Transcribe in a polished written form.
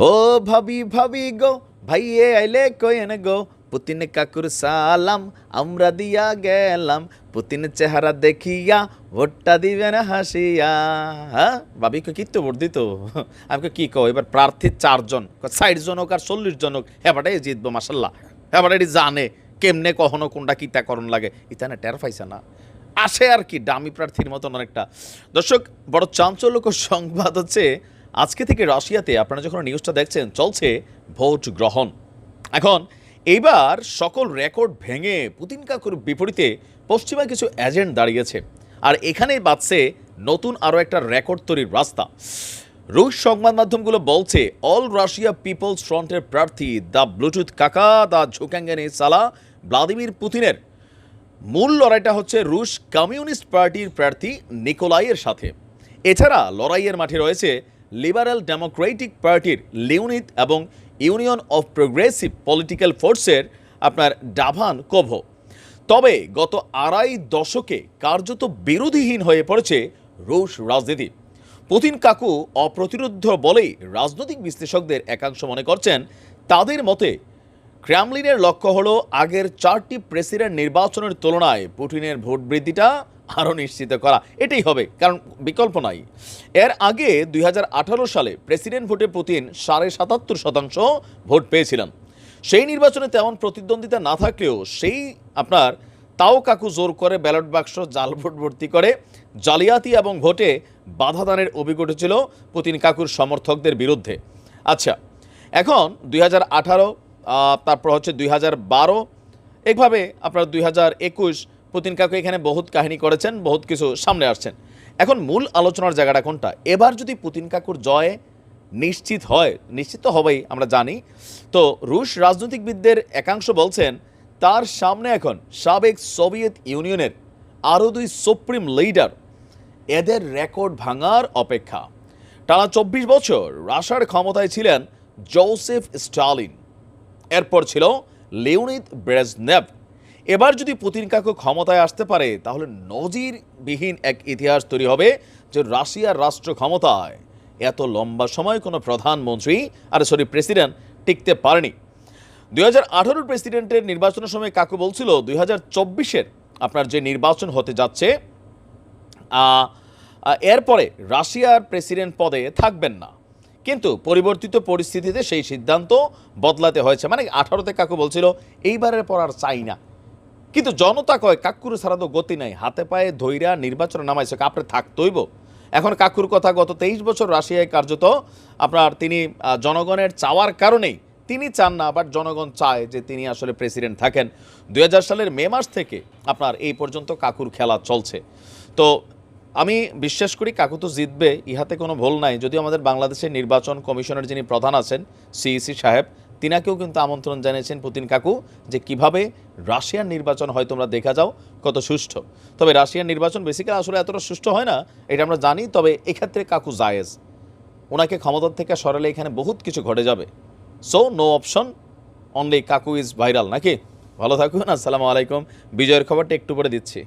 ও ভাবি ভাবি গো ভাইয়ে আইলে কয়েন গো পুতিন কাকুর সালাম আমরা দিয়া গেলাম পুতিন চেহারা দেখিয়া ভোটটা দিবেন হাসিয়া। হ্যাঁ ভাবি কি তো ভোট দিত আমি কি কো এবার প্রার্থী 4 জন 60 জন হোক আর 40 জন হোক হেবাটাই জিতবো মাসাল্লাহ। হেবাটা এটি জানে কেমনে কখনো কোনটা কিতা করণ লাগে ইতানে টের পাইছে না আসে আর কি ডামি প্রার্থীর মতন অনেকটা। দর্শক বড় চাঞ্চল্যকর সংবাদ হচ্ছে আজকে থেকে রাশিয়াতে আপনারা যখন নিউজটা দেখছেন চলছে ভোট গ্রহণ। এখন এইবার সকল রেকর্ড ভেঙে পুতিন কাকুর বিপরীতে পশ্চিমা কিছু এজেন্ট দাঁড়িয়েছে আর এখানেই বাঁচছে নতুন আরও একটা রেকর্ড তৈরির রাস্তা। রুশ সংবাদ মাধ্যমগুলো বলছে অল রাশিয়া পিপলস ফ্রন্টের প্রার্থী দ্য ব্লুটুথ কাকা দ্য ঝুকাঙ্গানি সালা ভ্লাদিমির পুতিনের মূল লড়াইটা হচ্ছে রুশ কমিউনিস্ট পার্টির প্রার্থী নিকোলাইয়ের সাথে। এছাড়া লড়াইয়ের মাঠে রয়েছে লিবারেল ডেমোক্রেটিক পার্টির লিওনিদ এবং ইউনিয়ন অফ প্রোগ্রেসিভ পলিটিক্যাল ফোর্সের আপনার ডাভান কোভো। তবে গত আড়াই দশকে কার্যত বিরোধীহীন হয়ে পড়েছে রুশ রাজনীতি। পুতিন কাকু অপ্রতিরোধ্য বলেই রাজনৈতিক বিশ্লেষকদের একাংশ মনে করছেন তাদের মতে ক্রেমলিনের লক্ষ্য হলো আগের 4টি প্রেসিডেন্ট নির্বাচনের তুলনায় পুতিনের ভোট বৃদ্ধিটা আরও নিশ্চিত করা। এটাই হবে, কারণ বিকল্প নাই। এর আগে 2018 সালে প্রেসিডেন্ট ভোটে পুতিন 77.5% ভোট পেয়েছিলেন। সেই নির্বাচনে তেমন প্রতিদ্বন্দ্বিতা না থাকলেও আপনার তাও কাকু জোর করে ব্যালট বাক্স জাল ভোট ভর্তি করে জালিয়াতি এবং ভোটে বাধা দানের অভিযোগ উঠেছিল পুতিন কাকুর সমর্থকদের বিরুদ্ধে। আচ্ছা, এখন 2018 তারপর হচ্ছে 2012 এইভাবে আপনার 2021 পুতিন কাকু এখানে বহুত কাহিনী করেছেন, বহুত কিছু সামনে আসছেন। এখন মূল আলোচনার জায়গাটা কোনটা? এবার যদি পুতিন কাকুর জয় নিশ্চিত হয়, নিশ্চিত তো হবেই আমরা জানি, তো রুশ রাজনৈতিকবিদদের একাংশ বলছেন তার সামনে এখন সাবেক সোভিয়েত ইউনিয়নের আরও 2 সুপ্রিম লিডার, এদের রেকর্ড ভাঙার অপেক্ষা। টানা 24 বছর রাশিয়ার ক্ষমতায় ছিলেন জোসেফ স্টালিন, এরপর ছিল লিওনিদ ব্রেজনেভ। এবার যদি পুতিন কাকু ক্ষমতায় আসতে পারে তাহলে নজিরবিহীন এক ইতিহাস তৈরি হবে যে রাশিয়ার রাষ্ট্র ক্ষমতায় এত লম্বা সময় কোনো প্রেসিডেন্ট টিকতে পারেনি। 2018 প্রেসিডেন্টের নির্বাচনের সময় কাকু বলছিল 2024-এর আপনার যে নির্বাচন হতে যাচ্ছে এরপরে রাশিয়ার প্রেসিডেন্ট পদে থাকবেন না, কিন্তু পরিবর্তিত পরিস্থিতিতে সেই সিদ্ধান্ত বদলাতে হয়েছে। মানে 18তে কাকু বলছিল এইবারের পর আর চাই না, কিন্তু জনতা কয় কাকুর ছাড়া তো গতি নাই, হাতে পায়ে ধৈরা নির্বাচনে নামাইছে আপনি থাকতইব। এখন কাকুর কথা গত 23 বছর রাশিয়ায় কার্যত আপনার তিনি জনগণের চাওয়ার কারণেই তিনি চান না, বাট জনগণ চায় যে তিনি আসলে প্রেসিডেন্ট থাকেন। 2000 সালের মে মাস থেকে আপনার এই পর্যন্ত কাকুর খেলা চলছে। তো আমি বিশ্বাস করি কাকু তো জিতবে, ইহাতে কোনো ভুল নাই। যদিও আমাদের বাংলাদেশের নির্বাচন কমিশনের যিনি প্রধান আছেন সিইসি সাহেব, তিনাকেও কিন্তু আমন্ত্রণ জানিয়েছেন পুতিন কাকু যে কিভাবে রাশিয়ার নির্বাচন হয় তোমরা দেখা যাও কত সুষ্ঠু। তবে রাশিয়ার নির্বাচন বেসিক্যালি আসলে এতটা সুষ্ঠু হয় না, এটা আমরা জানি। তবে এক্ষেত্রে কাকু জায়েজ, ওনাকে ক্ষমতার থেকে সরালে এখানে বহুত কিছু ঘটে যাবে। সো নো অপশন, অনলি কাকু ইজ ভাইরাল। নাকি? ভালো থাকুন, আসসালামু আলাইকুম। বিজয়ের খবরটা একটু পরে দিচ্ছি।